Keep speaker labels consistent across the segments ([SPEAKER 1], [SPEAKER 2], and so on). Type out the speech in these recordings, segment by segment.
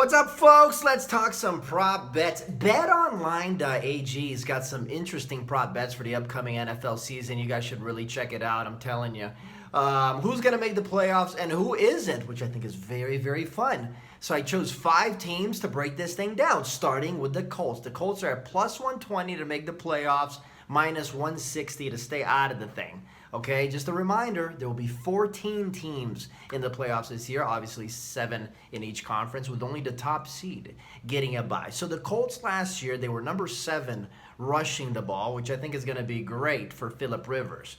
[SPEAKER 1] What's up, folks? Let's talk some prop bets. BetOnline.ag's got some interesting prop bets for the upcoming NFL season. You guys should really check it out, I'm telling you. Who's going to make the playoffs and who isn't, which I think is very, very fun. So I chose 5 teams to break this thing down, starting with the Colts. The Colts are at plus 120 to make the playoffs, minus 160 to stay out of the thing. Okay, just a reminder, there will be 14 teams in the playoffs this year, obviously 7 in each conference, with only the top seed getting a bye. So the Colts last year, they were number 7 rushing the ball, which I think is going to be great for Phillip Rivers.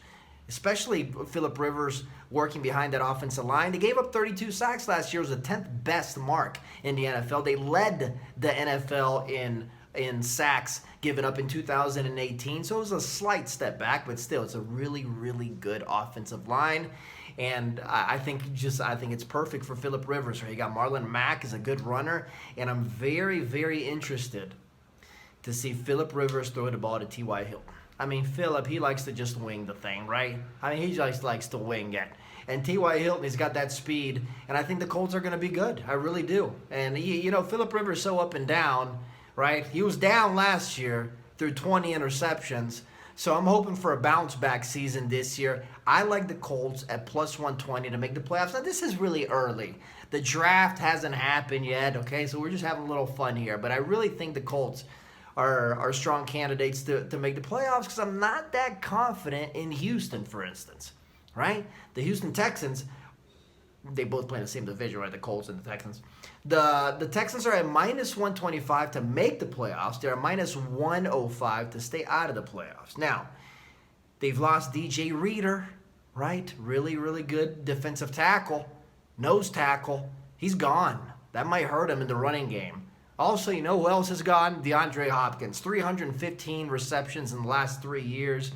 [SPEAKER 1] Especially Phillip Rivers working behind that offensive line. They gave up 32 sacks last year. It was the 10th best mark in the NFL. They led the NFL in sacks given up in 2018. So it was a slight step back, but still, it's a really, really good offensive line. And I think it's perfect for Phillip Rivers. Right? You got Marlon Mack is a good runner, and I'm very, very interested to see Phillip Rivers throw the ball to T.Y. Hilton. I mean, Phillip, he likes to just wing the thing, right? I mean, he just likes to wing it. And T.Y. Hilton, he's got that speed, and I think the Colts are going to be good. I really do. And, Phillip Rivers is so up and down, right? He was down last year through 20 interceptions. So I'm hoping for a bounce-back season this year. I like the Colts at plus 120 to make the playoffs. Now, this is really early. The draft hasn't happened yet, okay? So we're just having a little fun here. But I really think the Colts are strong candidates to make the playoffs because I'm not that confident in Houston, for instance, right? The Houston Texans, they both play in the same division, right? The Colts and the Texans. The Texans are at minus 125 to make the playoffs. They're at minus 105 to stay out of the playoffs. Now, they've lost DJ Reader, right? Really, really good defensive tackle, nose tackle. He's gone. That might hurt him in the running game. Also, you know who else is gone? DeAndre Hopkins. 315 receptions in the last 3 years.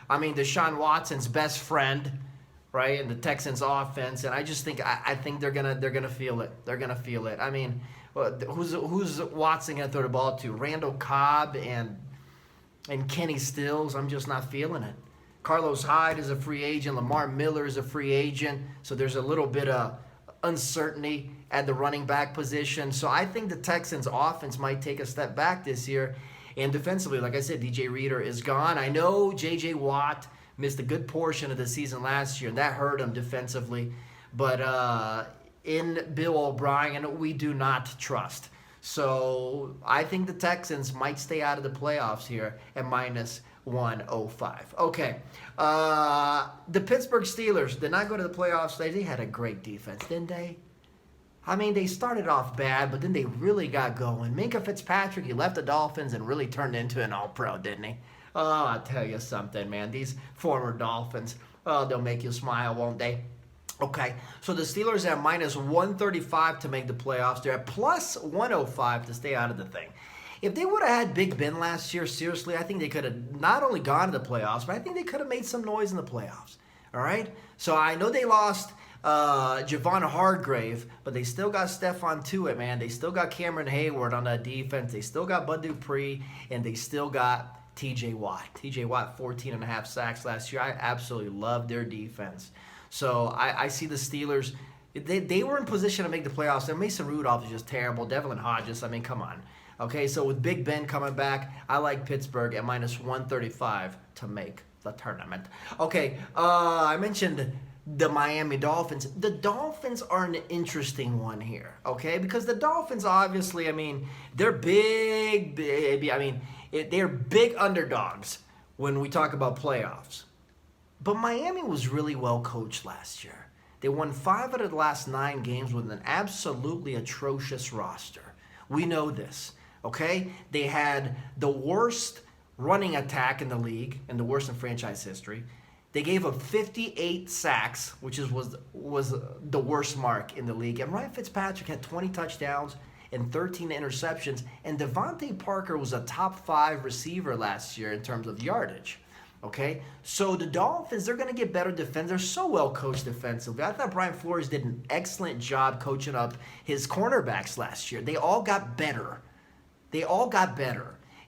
[SPEAKER 1] I mean, Deshaun Watson's best friend, right, in the Texans offense. And I just think I think they're gonna feel it. They're gonna feel it. I mean, who's Watson gonna throw the ball to? Randall Cobb and Kenny Stills. I'm just not feeling it. Carlos Hyde is a free agent. Lamar Miller is a free agent. So there's a little bit of uncertainty at the running back position. So I think the Texans offense might take a step back this year. And defensively, like I said, DJ Reader is gone. I know J.J. Watt missed a good portion of the season last year, and that hurt him defensively. But in Bill O'Brien, we do not trust. So I think the Texans might stay out of the playoffs here at minus 105. Okay. The Pittsburgh Steelers did not go to the playoffs. They had a great defense, didn't they? I mean, they started off bad, but then they really got going. Minkah Fitzpatrick, he left the Dolphins and really turned into an all-pro, didn't he? Oh, I'll tell you something, man. These former Dolphins, they'll make you smile, won't they? Okay, so the Steelers are at minus 135 to make the playoffs. They're at plus 105 to stay out of the thing. If they would have had Big Ben last year, seriously, I think they could have not only gone to the playoffs, but I think they could have made some noise in the playoffs. All right? So I know they lost Javon Hargrave, but they still got Stephon Tuitt, man. They still got Cameron Hayward on that defense. They still got Bud Dupree, and they still got T.J. Watt. T.J. Watt, 14.5 sacks last year. I absolutely love their defense. So I see the Steelers. They were in position to make the playoffs. And Mason Rudolph is just terrible. Devlin Hodges, I mean, come on. Okay, so with Big Ben coming back, I like Pittsburgh at minus 135 to make the tournament. Okay, I mentioned the Miami Dolphins. The Dolphins are an interesting one here, okay? Because the Dolphins, obviously, I mean, they're big, baby. I mean, they're big underdogs when we talk about playoffs. But Miami was really well coached last year. They won 5 out of the last 9 games with an absolutely atrocious roster. We know this, okay? They had the worst running attack in the league and the worst in franchise history. They gave up 58 sacks, which was the worst mark in the league. And Ryan Fitzpatrick had 20 touchdowns and 13 interceptions. And Devontae Parker was a top 5 receiver last year in terms of yardage. Okay? So the Dolphins, they're going to get better defense. They're so well coached defensively. I thought Brian Flores did an excellent job coaching up his cornerbacks last year. They all got better.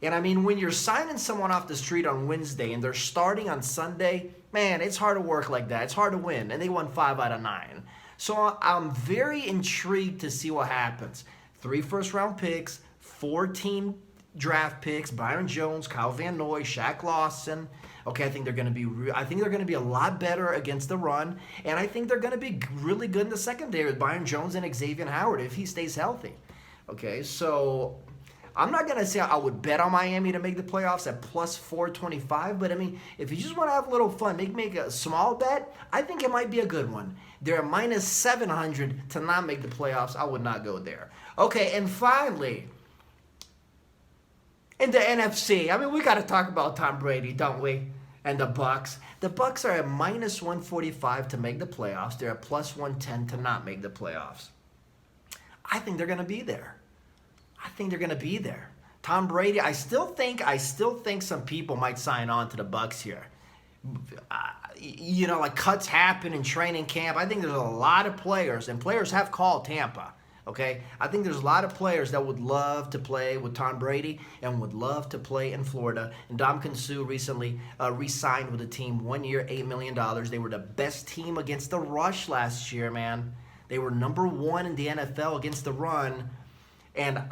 [SPEAKER 1] And I mean, when you're signing someone off the street on Wednesday and they're starting on Sunday, man, it's hard to work like that. It's hard to win. And they won 5 out of 9. So I'm very intrigued to see what happens. 3 first-round picks, 14 draft picks, Byron Jones, Kyle Van Noy, Shaq Lawson. Okay, I think they're going to be a lot better against the run, and I think they're going to be really good in the secondary with Byron Jones and Xavier Howard if he stays healthy. Okay, so I'm not going to say I would bet on Miami to make the playoffs at plus 425, but I mean, if you just want to have a little fun, make a small bet, I think it might be a good one. They're at minus 700 to not make the playoffs. I would not go there. Okay, and finally, in the NFC, I mean, we got to talk about Tom Brady, don't we? And the Bucks. The Bucks are at minus 145 to make the playoffs. They're at plus 110 to not make the playoffs. I think they're going to be there. Tom Brady, I still think some people might sign on to the Bucks here. Like cuts happen in training camp. I think there's a lot of players, and players have called Tampa. Okay, I think there's a lot of players that would love to play with Tom Brady and would love to play in Florida. And Ndamukong Suh recently re-signed with the team, 1 year, $8 million. They were the best team against the rush last year, man. They were number 1 in the NFL against the run. And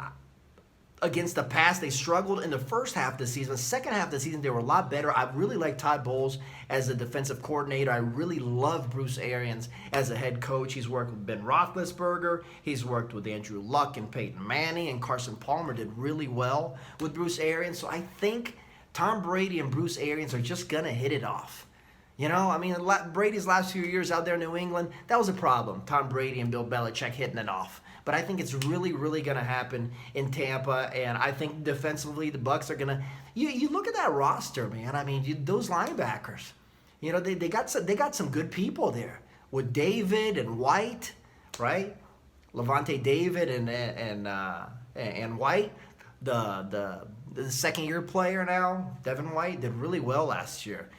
[SPEAKER 1] against the pass, they struggled in the first half of the season. The second half of the season, they were a lot better. I really like Todd Bowles as a defensive coordinator. I really love Bruce Arians as a head coach. He's worked with Ben Roethlisberger. He's worked with Andrew Luck and Peyton Manning, and Carson Palmer did really well with Bruce Arians. So I think Tom Brady and Bruce Arians are just going to hit it off. I mean, Brady's last few years out there in New England, that was a problem. Tom Brady and Bill Belichick hitting it off. But I think it's really, really going to happen in Tampa. And I think defensively, the Bucs are going to. You look at that roster, man. I mean, those linebackers. They got some good people there with David and White, right? Levante David and White, the second-year player now, Devin White, did really well last year.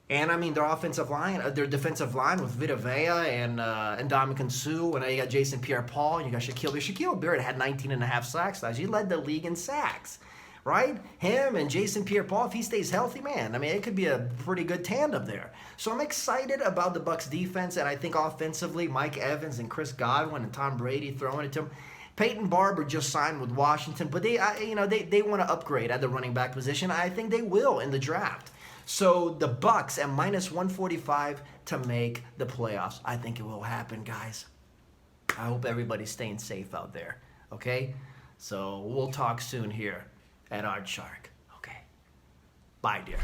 [SPEAKER 1] And, I mean, their defensive line with Vita Vea and Ndamukong Suh. And now you got Jason Pierre-Paul and you got Shaquille Barrett. Shaquille Barrett had 19.5 sacks last year. He led the league in sacks, right? Him and Jason Pierre-Paul, if he stays healthy, man, I mean, it could be a pretty good tandem there. So I'm excited about the Bucs defense, and I think offensively, Mike Evans and Chris Godwin and Tom Brady throwing it to him. Peyton Barber just signed with Washington, but they want to upgrade at the running back position. I think they will in the draft. So the Bucs at minus 145 to make the playoffs. I think it will happen, guys. I hope everybody's staying safe out there. Okay? So we'll talk soon here at Art Shark. Okay. Bye, dear.